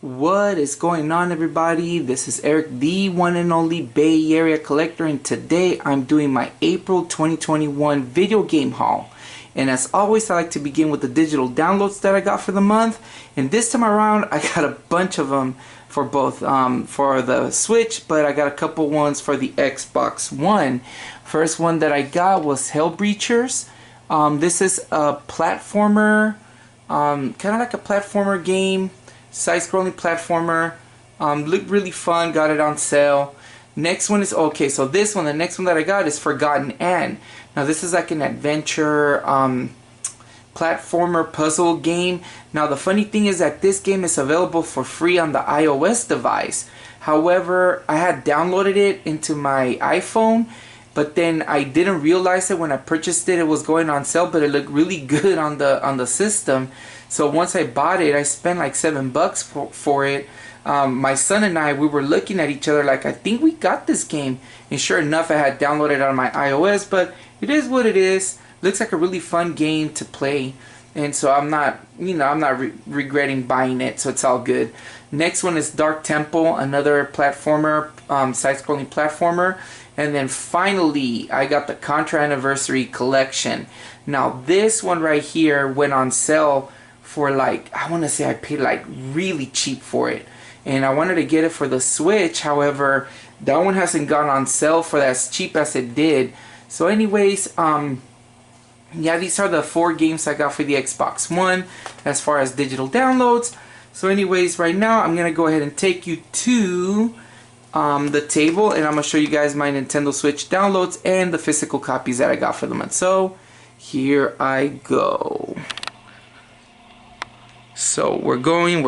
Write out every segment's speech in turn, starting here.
What is going on, everybody? This is Eric, the one and only Bay Area collector, and today I'm doing my April 2021 video game haul. And as always, I like to begin with the digital downloads that I got for the month. And this time around, I got a bunch of them for both for the Switch, but I got a couple ones for the Xbox One. First one that I got was Hellbreachers. This is a platformer, kind of like a platformer game. Side-scrolling platformer, looked really fun, got it on sale. Next one is, okay, so this one, the next one that I got is Forgotten Anne. Now this is like an adventure platformer puzzle game. Now the funny thing is that this game is available for free on the iOS device. However, I had downloaded it into my iPhone, but then I didn't realize it when I purchased it. It was going on sale, but it looked really good on the system. So once I bought it, I spent like $7 for it. My son and I, we were looking at each other like, I think we got this game. And sure enough, I had downloaded it on my iOS, but it is what it is. Looks like a really fun game to play. And so I'm not, regretting buying it, so it's all good. Next one is Dark Temple, another platformer, side-scrolling platformer. And then finally, I got the Contra Anniversary Collection. Now this one right here went on sale for like, I want to say I paid like really cheap for it. And I wanted to get it for the Switch. However, that one hasn't gone on sale for as cheap as it did. So anyways, yeah, these are the 4 games I got for the Xbox One as far as digital downloads. So anyways, right now I'm going to go ahead and take you to the table, and I'm going to show you guys my Nintendo Switch downloads and the physical copies that I got for the month. So here I go. So we're going.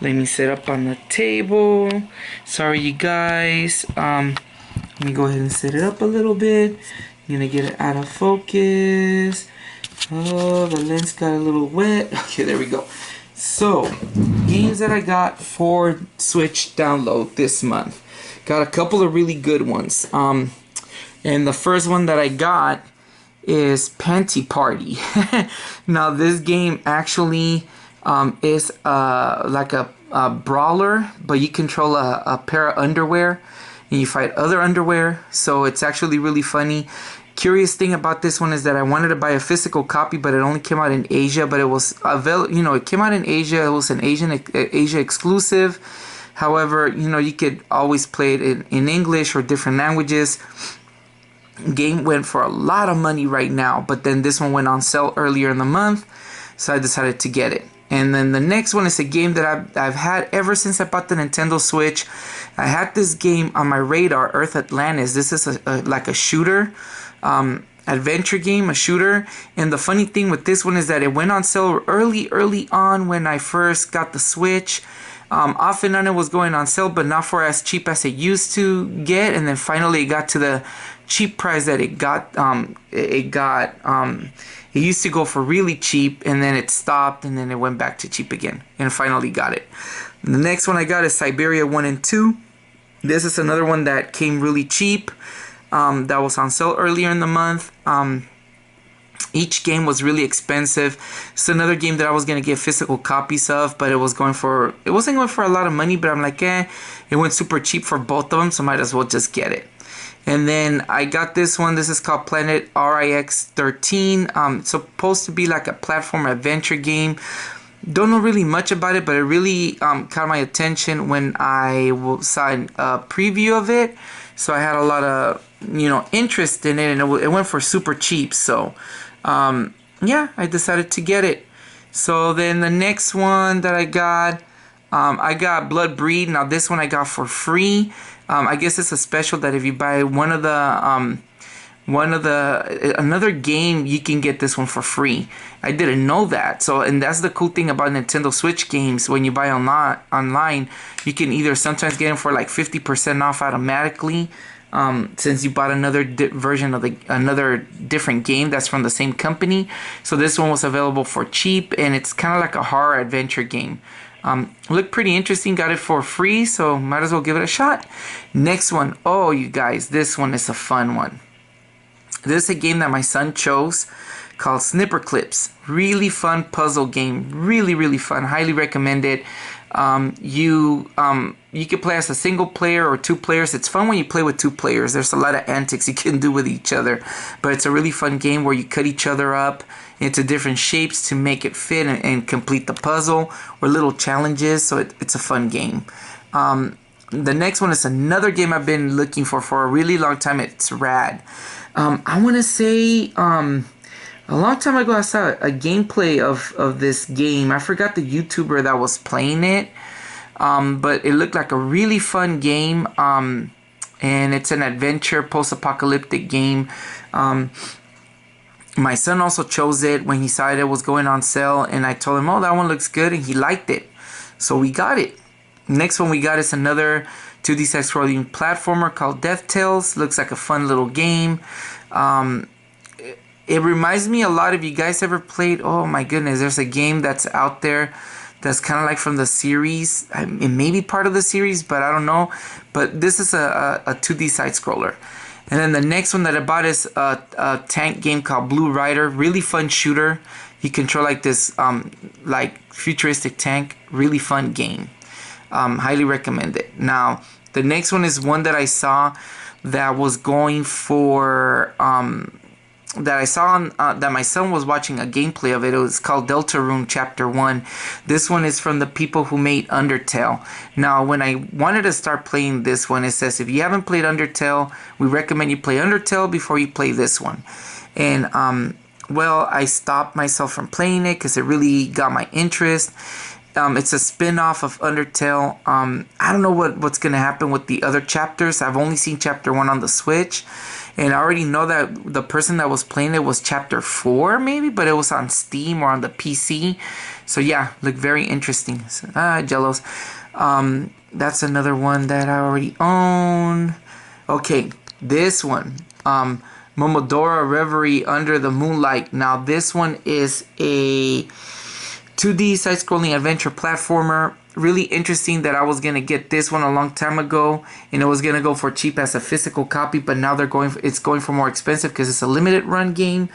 Let me set up on the table. Sorry you guys. Let me go ahead and set it up a little bit. I'm gonna get it out of focus. Oh, the lens got a little wet. Okay, there we go. So, games that I got for Switch download this month. Got a couple of really good ones. And the first one that I got is Panty Party. Now this game actually is like a brawler, but you control a pair of underwear and you fight other underwear, so it's actually really funny. Curious thing about this one is that I wanted to buy a physical copy, but it only came out in Asia, but it was available, it came out in Asia. It was an Asia exclusive. However, you could always play it in English or different languages. Game went for a lot of money right now, but then this one went on sale earlier in the month, so I decided to get it. And then the next one is a game that I've had ever since I bought the Nintendo Switch. I had this game on my radar, Earth Atlantis. This is like a shooter, adventure game, a shooter. And the funny thing with this one is that it went on sale early on when I first got the Switch. Off and on it was going on sale, but not for as cheap as it used to get. And then finally it got to the cheap price that it got. It used to go for really cheap, and then it stopped, and then it went back to cheap again, and finally got it. The next one I got is Siberia 1 and 2. This is another one that came really cheap. That was on sale earlier in the month. Each game was really expensive. It's another game that I was gonna get physical copies of, but it wasn't going for a lot of money. But I'm like, it went super cheap for both of them, so might as well just get it. And then I got this one. This is called Planet RIX 13. It's supposed to be like a platform adventure game. Don't know really much about it, but it really caught my attention when I saw a preview of it. So I had a lot of interest in it, and it went for super cheap. So yeah, I decided to get it. So then the next one that I got Blood Breed. Now this one I got for free. I guess it's a special that if you buy another game, you can get this one for free. I didn't know that. So, and that's the cool thing about Nintendo Switch games. When you buy online, you can either sometimes get them for like 50% off automatically, since you bought another version of another different game that's from the same company. So this one was available for cheap, and it's kind of like a horror adventure game. Looked pretty interesting, got it for free, so might as well give it a shot. Next one, oh you guys, this one is a fun one. This is a game that my son chose called Snipperclips. Really fun puzzle game. Really fun. Highly recommend it. You can play as a single player or two players. It's fun when you play with two players. There's a lot of antics you can do with each other, but it's a really fun game where you cut each other up into different shapes to make it fit and complete the puzzle, or little challenges. So it's a fun game. The next one is another game I've been looking for a really long time. It's rad. I want to say a long time ago I saw a gameplay of this game. I forgot the YouTuber that was playing it, but it looked like a really fun game, and it's an adventure post-apocalyptic game. My son also chose it when he saw it was going on sale, and I told him, oh, that one looks good, and he liked it, so we got it. Next one we got is another 2D side-scrolling platformer called Death Tales. Looks like a fun little game. It reminds me a lot, if you guys ever played, oh my goodness, there's a game that's out there that's kind of like from the series. It may be part of the series, but I don't know. But this is a 2D side-scroller. And then the next one that I bought is a tank game called Blue Rider. Really fun shooter. You control like this like futuristic tank. Really fun game. Highly recommend it. Now, the next one is one that I saw that was going for... that I saw on, that my son was watching a gameplay of it. It was called Deltarune Chapter One. This one is from the people who made Undertale. Now, when I wanted to start playing this one, it says if you haven't played Undertale, we recommend you play Undertale before you play this one. And well, I stopped myself from playing it because it really got my interest. It's a spin-off of Undertale. I don't know what's going to happen with the other chapters. I've only seen Chapter 1 on the Switch. And I already know that the person that was playing it was Chapter 4 maybe. But it was on Steam or on the PC. So yeah, looked very interesting. Jellos. That's another one that I already own. Okay, this one. Momodora Reverie Under the Moonlight. Now this one is a 2D side-scrolling adventure platformer. Really interesting that I was going to get this one a long time ago. And it was going to go for cheap as a physical copy. But now it's going for more expensive because it's a limited run game.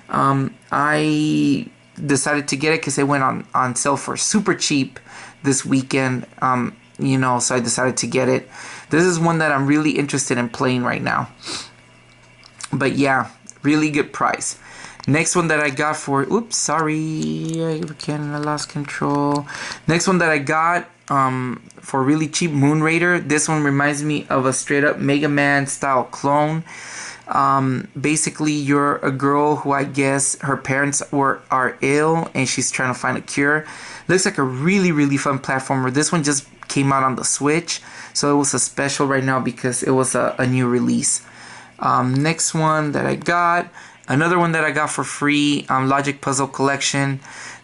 I decided to get it because it went on sale for super cheap this weekend. You know, so I decided to get it. This is one that I'm really interested in playing right now. But yeah, really good price. Next one that I got for... Oops, sorry. I lost control. Next one that I got for really cheap, Moon Raider. This one reminds me of a straight up Mega Man style clone. Basically, you're a girl who I guess her parents are ill and she's trying to find a cure. Looks like a really fun platformer. This one just came out on the Switch. So it was a special right now because it was a new release. Next one that I got... Another one that I got for free, Logic Puzzle Collection.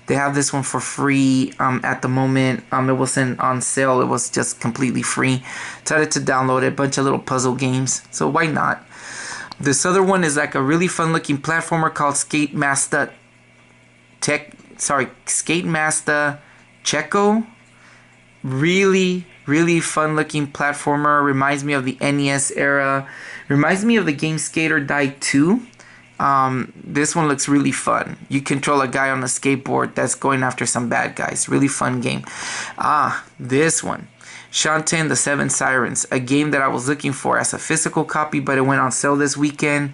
They have this one for free at the moment. It wasn't on sale. It was just completely free. Decided to download it. Bunch of little puzzle games. So why not? This other one is like a really fun looking platformer called Skate Master Checo. Really fun looking platformer. Reminds me of the NES era. Reminds me of the game Skater Die 2. This one looks really fun. You control a guy on a skateboard that's going after some bad guys. Really fun game. This one. Shantae and the Seven Sirens. A game that I was looking for as a physical copy, but it went on sale this weekend.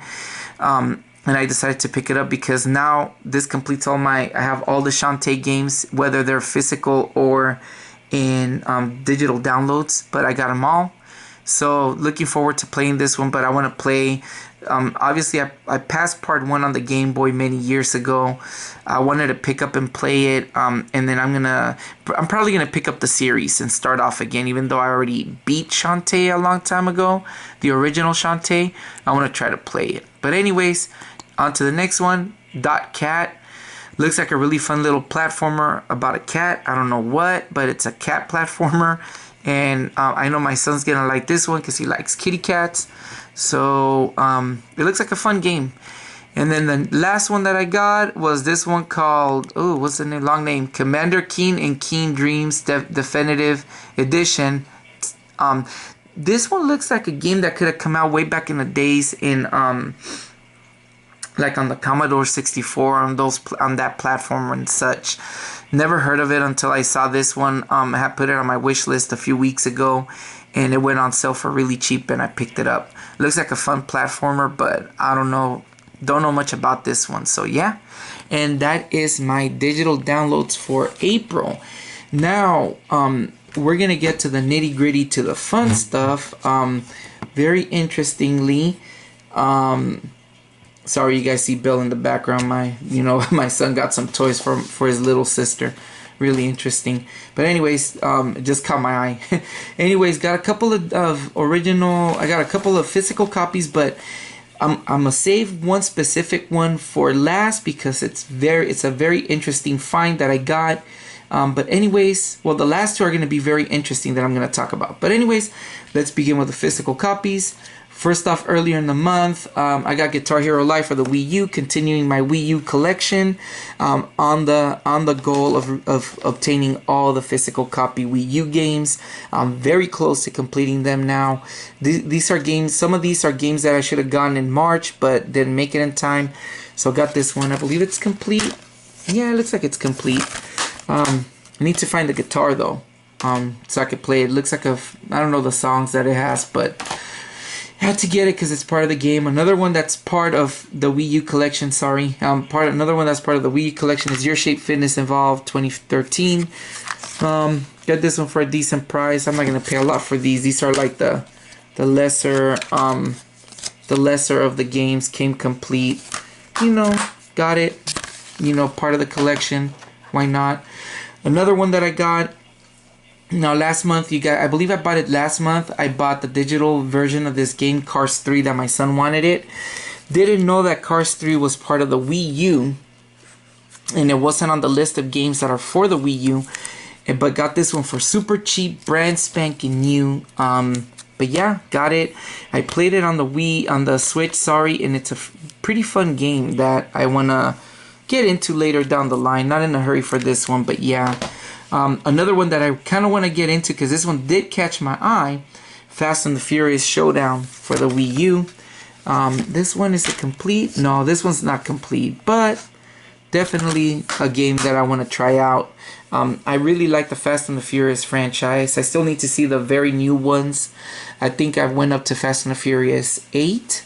And I decided to pick it up because now this completes I have all the Shantae games, whether they're physical or in digital downloads, but I got them all. So looking forward to playing this one, but I want to play... obviously I passed part 1 on the Game Boy many years ago. I wanted to pick up and play it, and then I'm probably gonna pick up the series and start off again, even though I already beat Shantae a long time ago, the original Shantae. I want to try to play it. But anyways, on to the next one. Dot Cat. Looks like a really fun little platformer about a cat. I don't know what, but it's a cat platformer. And I know my son's gonna like this one because he likes kitty cats. So it looks like a fun game. And then the last one that I got was this one called, what's the name? Long name. Commander Keen and Keen Dreams Definitive Edition. This one looks like a game that could have come out way back in the days in like on the Commodore 64, on that platform and such. Never heard of it until I saw this one. I had put it on my wish list a few weeks ago, and it went on sale for really cheap, and I picked it up. Looks like a fun platformer, but I don't know much about this one. So yeah, and that is my digital downloads for April. Now, we're gonna get to the nitty gritty, to the fun stuff. Very interestingly, sorry you guys see Bill in the background. My son got some toys for his little sister. Really interesting. But anyways, it just caught my eye. Anyways, got a couple of original. I got a couple of physical copies, but I'm gonna save one specific one for last because it's a very interesting find that I got. But anyways, well, the last two are going to be very interesting that I'm going to talk about. But anyways, let's begin with the physical copies. First off, earlier in the month, I got Guitar Hero Live for the Wii U, continuing my Wii U collection, on the goal of obtaining all the physical copy Wii U games. I'm very close to completing them now. These are games. Some of these are games that I should have gotten in March, but didn't make it in time. So got this one. I believe it's complete. Yeah, it looks like it's complete. I need to find the guitar though, so I could play it. It looks like I don't know the songs that it has, but I had to get it because it's part of the game. Another one that's part of the Wii U collection, another one that's part of the Wii U collection is Your Shape Fitness Involved 2013. Got this one for a decent price. I'm not gonna pay a lot for these. These are like the lesser of the games. Came complete. Got it. Part of the collection. Why not? Another one that I got now last month, I believe I bought it last month. I bought the digital version of this game, Cars 3, that my son wanted it. Didn't know that Cars 3 was part of the Wii U, and it wasn't on the list of games that are for the Wii U. But got this one for super cheap, brand spanking new. But yeah, got it. I played it on the Switch, and it's a pretty fun game that I wanna get into later down the line. Not in a hurry for this one, but yeah. Another one that I kind of want to get into because this one did catch my eye, Fast and the Furious Showdown for the Wii U. This one is complete. No, this one's not complete, but definitely a game that I want to try out. I really like the Fast and the Furious franchise. I still need to see the very new ones. I think I went up to Fast and the Furious 8.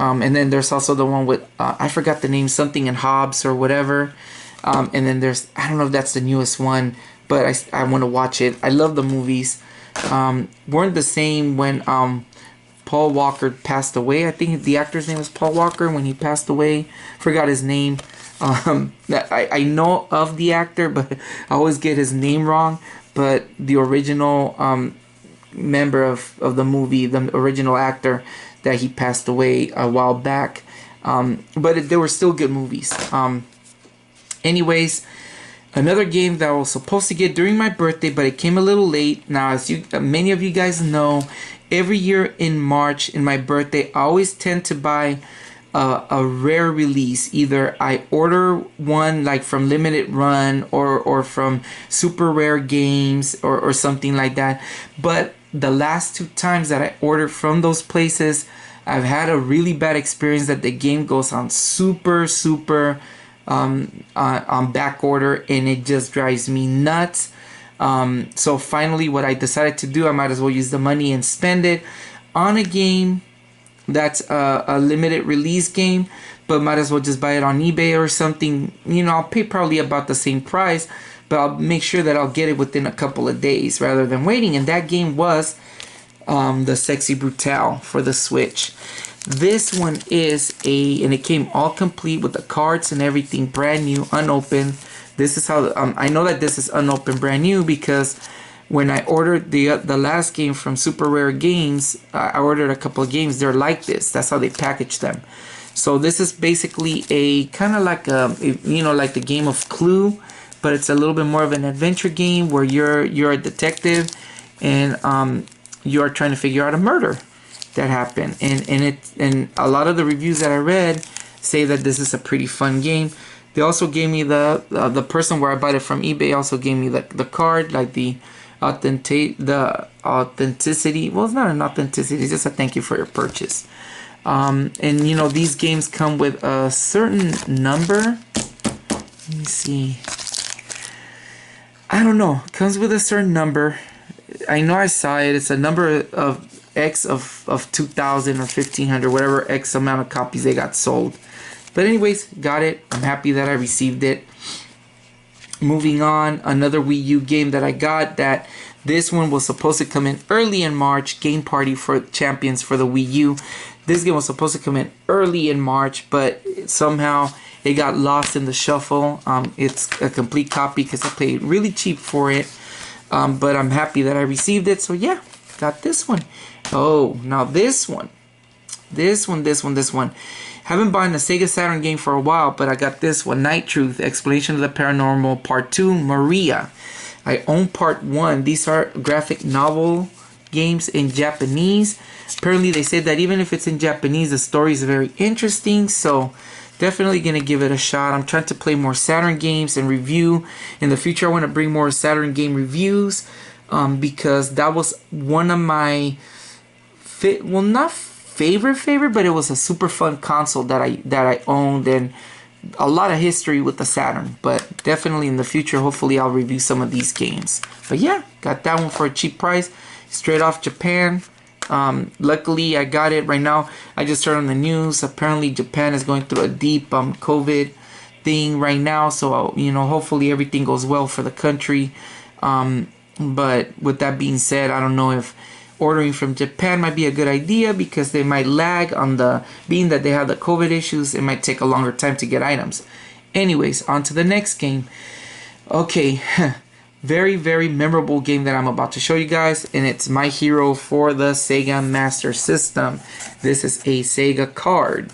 And then there's also the one with, I forgot the name, something in Hobbs or whatever. And then there's, I don't know if that's the newest one, but I want to watch it. I love the movies. Weren't the same when Paul Walker passed away. I think the actor's name was Paul Walker when he passed away. Forgot his name. I know of the actor, but I always get his name wrong. But the original member of the movie, the original actor, that he passed away a while back, but they were still good movies. Anyways, another game that I was supposed to get during my birthday, but it came a little late. Now, as many of you guys know, every year in March, in my birthday, I always tend to buy a rare release. Either I order one like from Limited Run or from Super Rare Games or something like that. But the last two times that I ordered from those places, I've had a really bad experience that the game goes on super on back order, and it just drives me nuts. So finally what I decided to do, I might as well use the money and spend it on a game that's a limited release game, but might as well just buy it on eBay or something. I'll pay probably about the same price, but I'll make sure that I'll get it within a couple of days rather than waiting. And that game was the Sexy Brutale for the Switch. This one is and it came all complete with the cards and everything, brand new, unopened. This is how I know that this is unopened, brand new, because when I ordered the last game from Super Rare Games, I ordered a couple of games. They're like this. That's how they package them. So this is basically a kind of like like the game of Clue, but it's a little bit more of an adventure game where you're a detective and you are trying to figure out a murder that happened. And a lot of the reviews that I read say that this is a pretty fun game. They also gave me the person where I bought it from eBay also gave me the card, like the authenticity. Well, it's not an authenticity, it's just a thank you for your purchase. And you know, these games come with a certain number. Let me see. I don't know. It comes with a certain number. I know I saw it. It's a number of X of 2,000 or 1,500, whatever X amount of copies they got sold. But anyways, got it. I'm happy that I received it. Moving on, another Wii U game that I got, that this one was supposed to come in early in March. Game Party for Champions for the Wii U. This game was supposed to come in early in March, but somehow it got lost in the shuffle. It's a complete copy because I paid really cheap for it. But I'm happy that I received it. So yeah, got this one. Oh, now this one. Haven't bought a Sega Saturn game for a while, but I got this one. Night Truth, Explanation of the Paranormal, Part 2, Maria. I own Part 1. These are graphic novel games in Japanese. Apparently they said that even if it's in Japanese, the story is very interesting. So definitely going to give it a shot. I'm trying to play more Saturn games and review. In the future, I want to bring more Saturn game reviews. Because that was one of my... not favorite, but it was a super fun console that I owned, and a lot of history with the Saturn. But definitely in the future, hopefully I'll review some of these games. But yeah, got that one for a cheap price, straight off Japan. Luckily I got it right now. I just heard on the news, apparently Japan is going through a deep COVID thing right now, so you know, hopefully everything goes well for the country. But with that being said, I don't know if ordering from Japan might be a good idea, because they might lag on the, being that they have the COVID issues, it might take a longer time to get items. Anyways, on to the next game. Okay, very, very memorable game that I'm about to show you guys, and it's My Hero for the Sega Master System. This is a Sega card.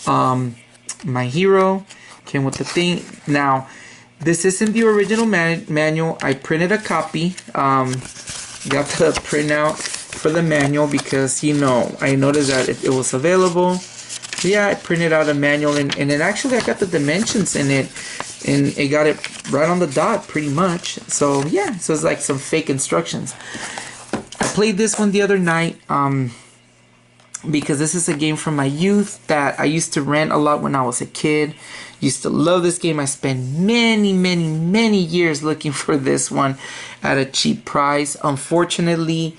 My Hero came with the thing. Now, this isn't the original manual. I printed a copy. Got the printout for the manual because, you know, I noticed that it was available. So yeah, I printed out a manual, and it actually, I got the dimensions in it, and it got it right on the dot pretty much. So yeah, so it's like some fake instructions. I played this one the other night because this is a game from my youth that I used to rent a lot when I was a kid. Used to love this game. I spent many years looking for this one at a cheap price. Unfortunately,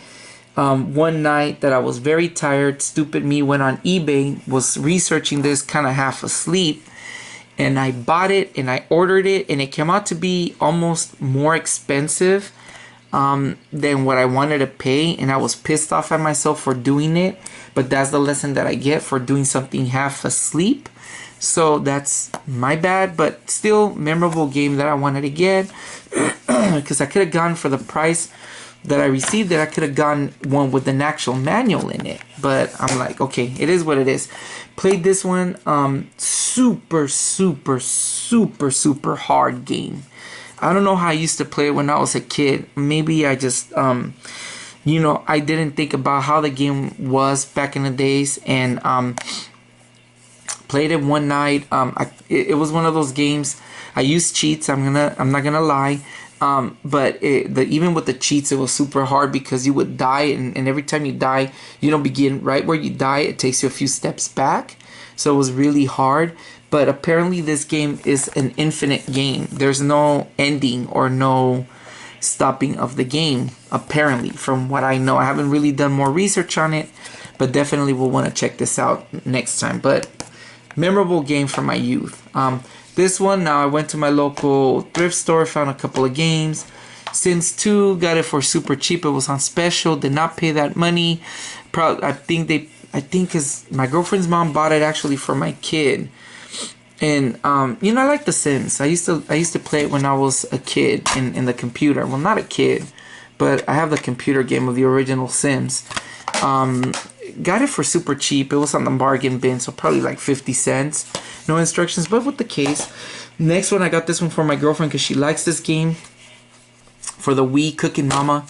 one night that I was very tired, stupid me went on eBay, was researching this kind of half asleep, and I bought it and I ordered it, and it came out to be almost more expensive than what I wanted to pay, and I was pissed off at myself for doing it. But that's the lesson that I get for doing something half asleep. So that's my bad, but still memorable game that I wanted to get, because I could have gone for the price that I received it. I could have gone one with an actual manual in it, but I'm like, okay, it is what it is. Played this one, super hard game. I don't know how I used to play it when I was a kid. Maybe I just you know, I didn't think about how the game was back in the days, and played it one night. It was one of those games. I used cheats. I'm not gonna lie. But even with the cheats, it was super hard because you would die, and every time you die, you don't begin right where you die. It takes you a few steps back, so it was really hard. But apparently, this game is an infinite game. There's no ending or no stopping of the game. Apparently, from what I know, I haven't really done more research on it, but definitely will want to check this out next time. But memorable game from my youth. This one, now I went to my local thrift store, found a couple of games. Sims 2, got it for super cheap. It was on special, did not pay that money. I think because my girlfriend's mom bought it actually for my kid. And you know, I like The Sims. I used to play it when I was a kid in the computer. Well, not a kid, but I have the computer game of the original Sims. Got it for super cheap. It was on the bargain bin, so probably like 50 cents. No instructions, but with the case. Next one, I got this one for my girlfriend because she likes this game. For the Wii, Cooking Mama.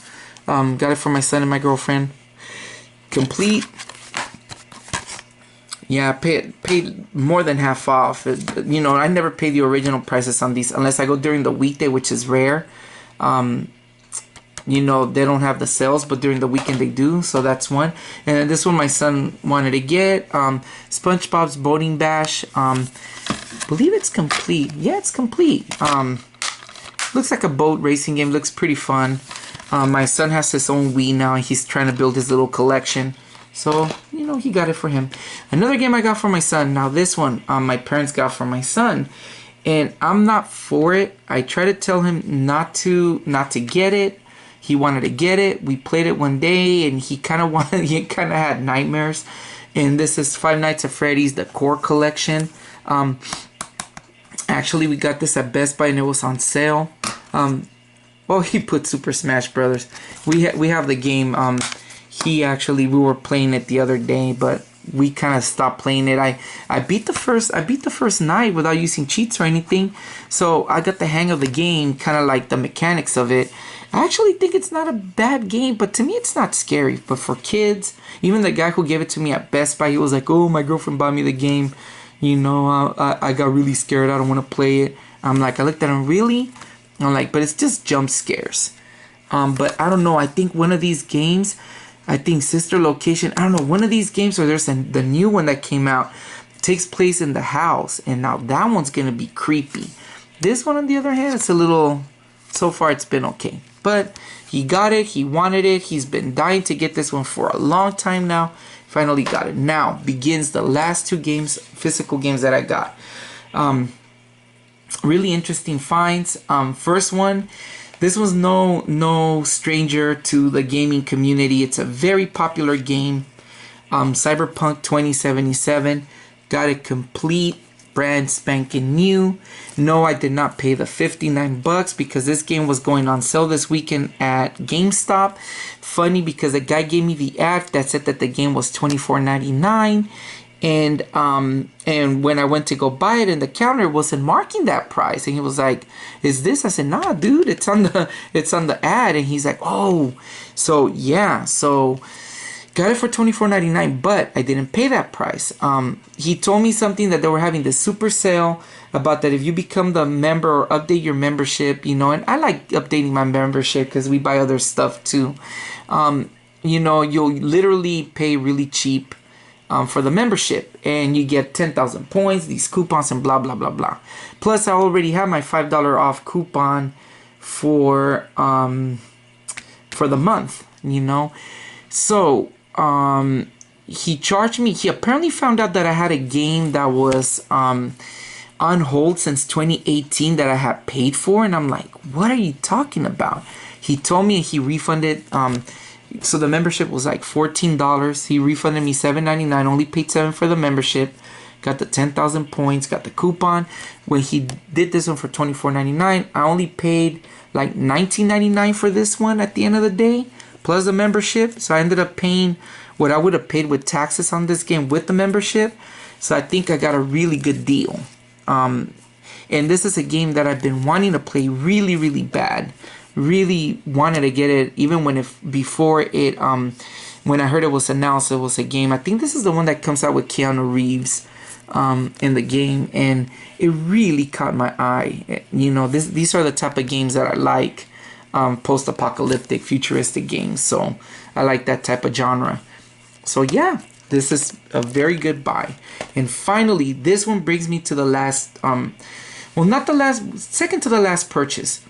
Got it for my son and my girlfriend. Complete. Yeah, I paid more than half off. You know, I never pay the original prices on these unless I go during the weekday, which is rare. you know, they don't have the sales, but during the weekend they do. So that's one. And then this one my son wanted to get. SpongeBob's Boating Bash. Believe it's complete. Yeah, it's complete. Looks like a boat racing game. Looks pretty fun. My son has his own Wii now, and he's trying to build his little collection. So, you know, he got it for him. Another game I got for my son. Now this one, my parents got for my son. And I'm not for it. I try to tell him not to get it. He wanted to get it. We played it one day, and he kind of had nightmares. And this is Five Nights at Freddy's, the core collection. Actually, we got this at Best Buy, and it was on sale. Well, he put Super Smash Brothers. We have the game. We were playing it the other day, but we kind of stopped playing it. I beat the first night without using cheats or anything. So I got the hang of the game, kind of like the mechanics of it. I actually think it's not a bad game, but to me it's not scary. But for kids, even the guy who gave it to me at Best Buy, he was like, "Oh, my girlfriend bought me the game. You know, I got really scared. I don't want to play it." I'm like, I looked at him, really? I'm like, but it's just jump scares. But I don't know. I think one of these games, I think Sister Location, I don't know, one of these games, or there's the new one that came out, takes place in the house. And now that one's going to be creepy. This one, on the other hand, it's a little, so far it's been okay. But he got it. He wanted it. He's been dying to get this one for a long time now. Finally got it. Now begins the last two games, physical games that I got. Really interesting finds. First one, this was no stranger to the gaming community. It's a very popular game. Cyberpunk 2077. Got it complete, brand spanking new. No, I did not pay the $59 because this game was going on sale this weekend at GameStop. Funny, because the guy gave me the ad that said that the game was $24.99. And when I went to go buy it in the counter, it wasn't marking that price. And he was like, "Is this?" I said, "Nah, dude, it's on the ad." And he's like, "Oh." So yeah, so got it for $24.99, but I didn't pay that price. He told me something that they were having this super sale about that if you become the member or update your membership, you know, and I like updating my membership because we buy other stuff too. You know, you'll literally pay really cheap for the membership, and you get 10,000 points, these coupons, and blah blah blah blah. Plus, I already have my $5 off coupon for the month, you know. So he charged me. He apparently found out that I had a game that was on hold since 2018 that I had paid for, and I'm like, "What are you talking about?" He told me he refunded. So the membership was like $14. He refunded me $7.99. Only paid $7 for the membership. Got the 10,000 points. Got the coupon. When he did this one for $24.99, I only paid like $19.99 for this one at the end of the day, plus the membership. So I ended up paying what I would have paid with taxes on this game with the membership. So I think I got a really good deal. And this is a game that I've been wanting to play really, really bad. Really wanted to get it even when before it when I heard it was announced it was a game. I think this is the one that comes out with Keanu Reeves in the game, and it really caught my eye. You know, these are the type of games that I like, post-apocalyptic, futuristic games. So I like that type of genre. So yeah, this is a very good buy. And finally, this one brings me to the last, well, not the last, second to the last purchase.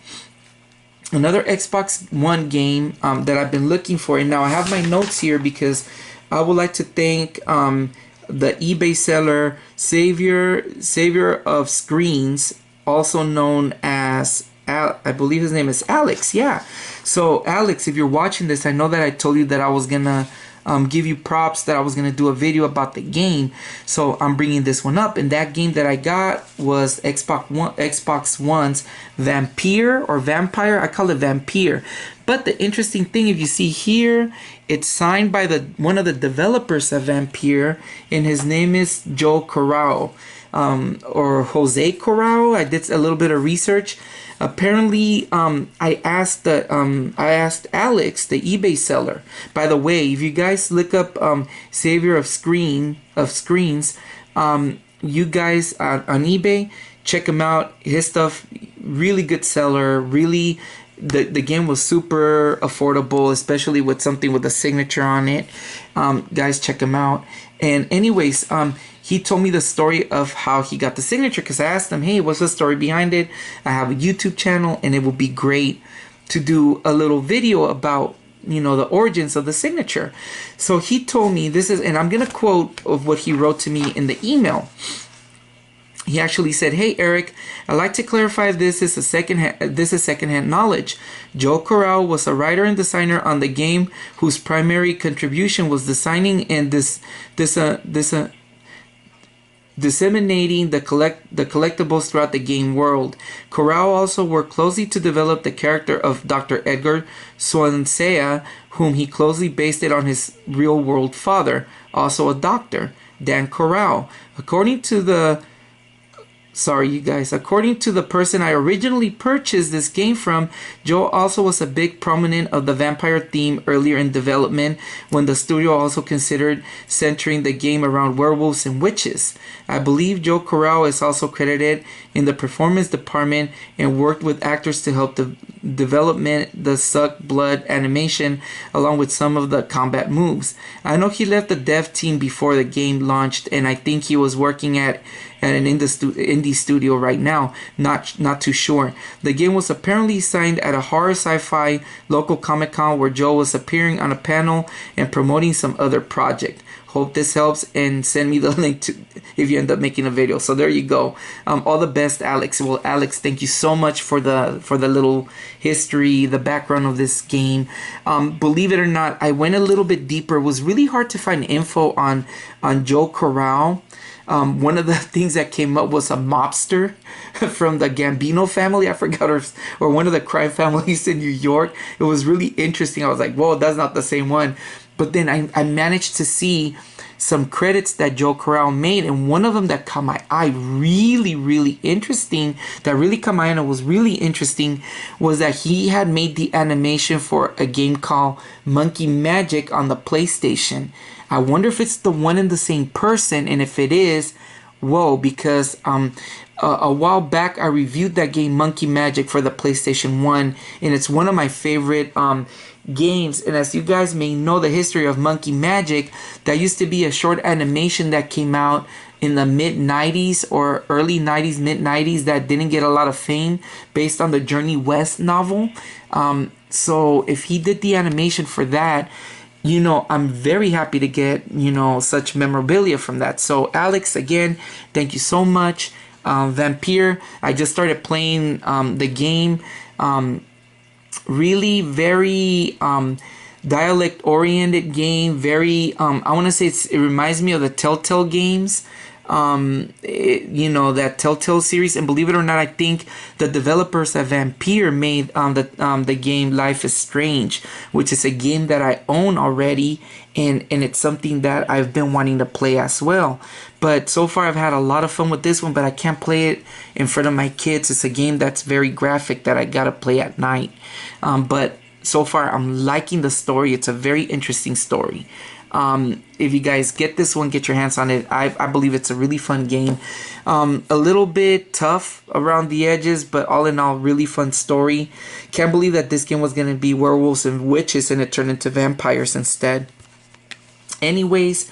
Another Xbox One game that I've been looking for. And now I have my notes here because I would like to thank the eBay seller Savior of Screens, also known as I believe his name is Alex. Yeah. So Alex, if you're watching this, I know that I told you that I was gonna give you props, that I was gonna do a video about the game. So I'm bringing this one up, and that game that I got was Xbox One's Vampire or Vampire. I call it Vampire. But the interesting thing, if you see here, it's signed by one of the developers of Vampire, and his name is Joe Corral, or Jose Corral. I did a little bit of research. Apparently, I asked Alex, the eBay seller. By the way, if you guys look up Savior of Screens, you guys on eBay, check him out. His stuff, really good seller, really the game was super affordable, especially with something with a signature on it. Guys, check him out. And anyways, he told me the story of how he got the signature, because I asked him, hey, what's the story behind it? I have a YouTube channel, and it would be great to do a little video about, you know, the origins of the signature. So he told me this is, and I'm gonna quote of what he wrote to me in the email. He actually said, "Hey Erik, I'd like to clarify this is secondhand knowledge. Joe Corral was a writer and designer on the game whose primary contribution was designing and disseminating the collectibles throughout the game world. Corral also worked closely to develop the character of Dr. Edgar Swansea, whom he closely based it on his real-world father, also a doctor, Dan Corral. According to the person I originally purchased this game from, Joe also was a big proponent of the vampire theme earlier in development, when the studio also considered centering the game around werewolves and witches. I believe Joe Corral is also credited in the performance department and worked with actors to help development the suck blood animation along with some of the combat moves. I know he left the dev team before the game launched, and I think he was working at an indie studio right now, not too sure. The game was apparently signed at a horror sci-fi local Comic-Con where Joe was appearing on a panel and promoting some other project. Hope this helps, and send me the link to if you end up making a video. So there you go. All the best, Alex. Well, Alex, thank you so much for the little history, the background of this game. Believe it or not, I went a little bit deeper. It was really hard to find info on Joe Corral. One of the things that came up was a mobster from the Gambino family. I forgot, or one of the crime families in New York. It was really interesting. I was like, whoa, that's not the same one. But then I managed to see some credits that Joe Corral made, and one of them that caught my eye really interesting, was that he had made the animation for a game called Monkey Magic on the PlayStation. I wonder if it's the one and the same person, and if it is, whoa, because a while back I reviewed that game Monkey Magic for the PlayStation 1, and it's one of my favorite games. And as you guys may know the history of Monkey Magic, that used to be a short animation that came out in the mid-90s or early 90s, mid-90s, that didn't get a lot of fame, based on the Journey West novel. So if he did the animation for that, you know, I'm very happy to get, you know, such memorabilia from that. So Alex, again, thank you so much. Vampire, I just started playing the game. Really very dialect oriented game, very I want to say it reminds me of the Telltale games, you know, that Telltale series. And believe it or not, I think the developers of Vampire made the game Life is Strange, which is a game that I own already, and it's something that I've been wanting to play as well. But so far I've had a lot of fun with this one, but I can't play it in front of my kids. It's a game that's very graphic that I gotta play at night. But so far I'm liking the story. It's a very interesting story. If you guys get this one, get your hands on it. I believe it's a really fun game. A little bit tough around the edges, but all in all, really fun story. Can't believe that this game was going to be werewolves and witches and it turned into vampires instead. Anyways,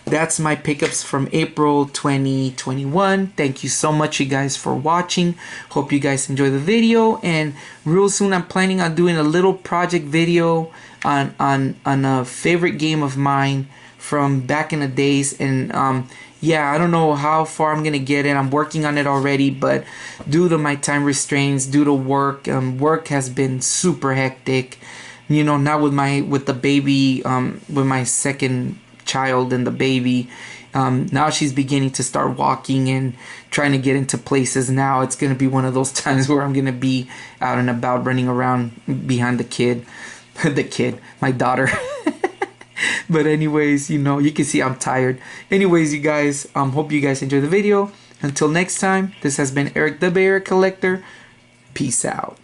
that's my pickups from April 2021. Thank you so much, you guys, for watching. Hope you guys enjoy the video, and real soon I'm planning on doing a little project video on a favorite game of mine from back in the days. And yeah, I don't know how far I'm gonna get it. I'm working on it already, but due to my time restraints, due to work, work has been super hectic. You know, now with the baby, with my second child and the baby, now she's beginning to start walking and trying to get into places. Now it's gonna be one of those times where I'm gonna be out and about, running around behind the kid, my daughter. But anyways, you know, you can see I'm tired. Anyways, you guys, hope you guys enjoy the video. Until next time, this has been Erik the Bear Collector. Peace out.